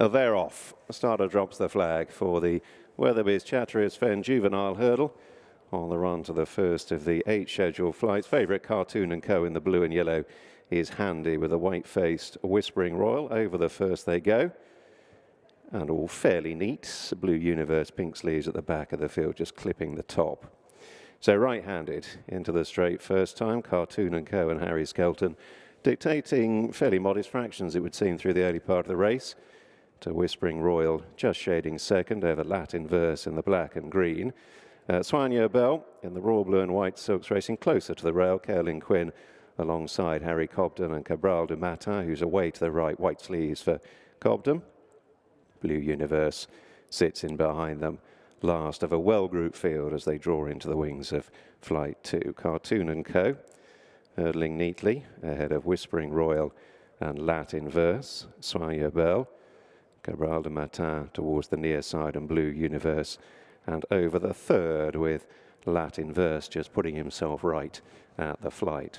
They're off. The starter drops the flag for the Weatherbys Chatteris Fen Juvenile hurdle on the run to the first of the 8 scheduled flights. Favourite Kartoon and Co in the blue and yellow is handy with a white-faced Whispering Royal. Over the first they go. And all fairly neat. Blue Universe, pink sleeves at the back of the field, just clipping the top. So right-handed into the straight first time. Kartoon and Co and Harry Skelton dictating fairly modest fractions, it would seem, through the early part of the race. To Whispering Royal, just shading second over Latin Verse in the black and green. Soigner Bell in the raw blue and white silks racing closer to the rail. Caroline Quinn alongside Harry Cobden and Kabral Du Mathan, who's away to the right, white sleeves for Cobden. Blue Universe sits in behind them, last of a well-grouped field as they draw into the wings of Flight 2. Kartoon and Co hurdling neatly ahead of Whispering Royal and Latin Verse. Soigner Bell, Kabral Du Mathan towards the near side, and Blue Universe and over the third with Latin Verse just putting himself right at the flight.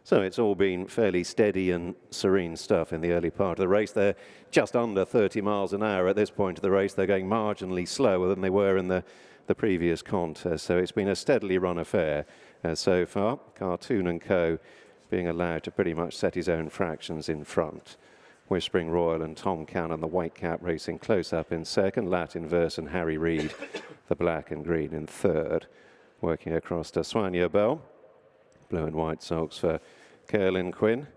So it's all been fairly steady and serene stuff in the early part of the race. They're just under 30 miles an hour at this point of the race. They're going marginally slower than they were in the previous contest. So it's been a steadily run affair so far. Kartoon and Co being allowed to pretty much set his own fractions in front. Whispering Royal and Tom Cannon, the white cap, racing close up in second. Latin Verse and Harry Reid, the black and green, in third. Working across to Soigner Bell. Blue and white socks for Caroline Quinn.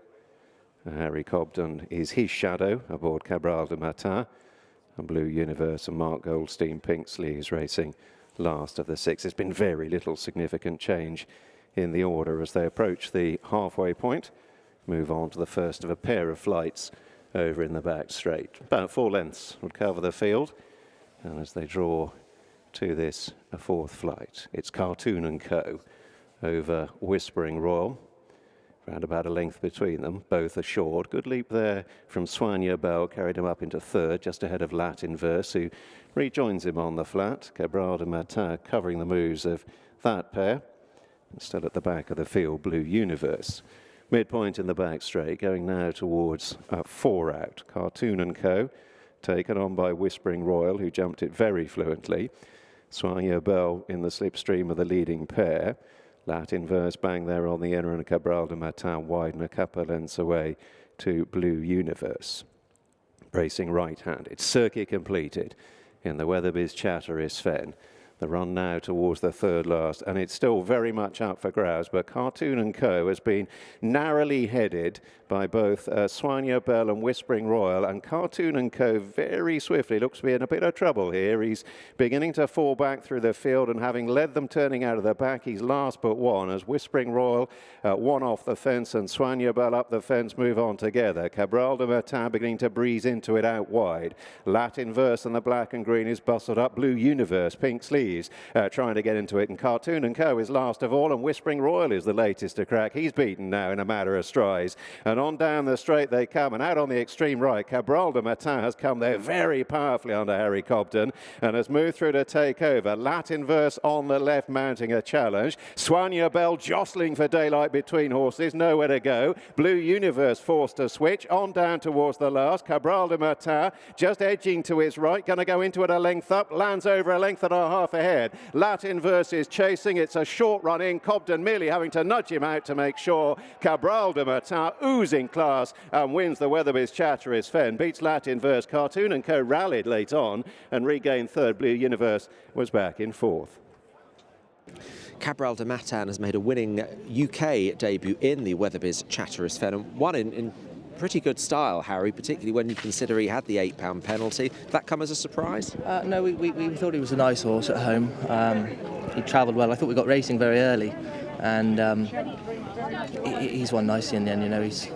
Harry Cobden is his shadow aboard Kabral Du Mathan. And Blue Universe and Mark Goldstein, pink sleeves, racing last of the 6. There's been very little significant change in the order as they approach the halfway point. Move on to the first of a pair of flights over in the back straight. About 4 lengths would cover the field. And as they draw to this a 4th flight, it's Kartoon and Co over Whispering Royal. Around about a length between them, both assured. Good leap there from Soigner Bell, carried him up into third, just ahead of Latin Verse, who rejoins him on the flat. Kabral Du Mathan covering the moves of that pair. And still at the back of the field, Blue Universe. Midpoint in the back straight, going now towards 4 out. Kartoon and Co taken on by Whispering Royal, who jumped it very fluently. Soigner Bell in the slipstream of the leading pair. Latin Verse bang there on the inner, and Kabral Du Mathan widen a couple lengths away to Blue Universe. Racing right-handed, circuit completed in the Weatherbys Chatteris Fen. The run now towards the third last, and it's still very much up for grabs, but Kartoon and Co has been narrowly headed by both Soigner Bell and Whispering Royal, and Kartoon and Co very swiftly looks to be in a bit of trouble here. He's beginning to fall back through the field, and having led them turning out of the back, he's last but one as Whispering Royal one off the fence and Soigner Bell up the fence move on together. Kabral Du Mathan beginning to breeze into it out wide. Latin Verse and the black and green is bustled up. Blue Universe, pink sleeves, trying to get into it, and Kartoon and Co is last of all, and Whispering Royal is the latest to crack. He's beaten now in a matter of strides, and on down the straight they come, and out on the extreme right, Kabral Du Mathan has come there very powerfully under Harry Cobden and has moved through to take over. Latin Verse on the left mounting a challenge. Soigner Bell jostling for daylight between horses, nowhere to go. Blue Universe forced to switch on down towards the last. Kabral Du Mathan just edging to his right, going to go into it a length up, lands over a length and a half ahead. Latin Verse is chasing. It's a short run in. Cobden merely having to nudge him out to make sure. Kabral Du Mathan oozing class and wins the Weatherbys Chatteris Fen. Beats Latin Verse. Kartoon and Co rallied late on and regained third. Blue Universe was back in 4th. Kabral Du Mathan has made a winning UK debut in the Weatherbys Chatteris Fen and won in pretty good style, Harry, particularly when you consider he had the £8 penalty. Did that come as a surprise? No, we thought he was a nice horse at home. He travelled well. I thought we got racing very early, and he's won nicely in the end. You know, he's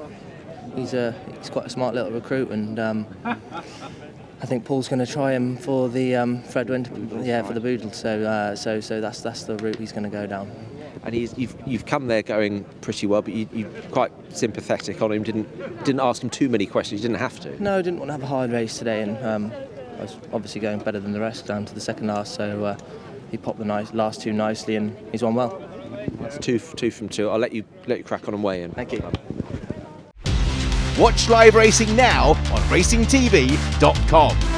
quite a smart little recruit, and I think Paul's going to try him for the Fred Winter, for the Boodle. So that's the route he's going to go down. And you've come there going pretty well, but you're quite sympathetic on him. Didn't ask him too many questions. You didn't have to. No, I didn't want to have a hard race today, and I was obviously going better than the rest down to the second last. So he popped the last 2 nicely, and he's won well. It's two from 2. I'll let you crack on and weigh in. Thank you. Watch live racing now on racingtv.com.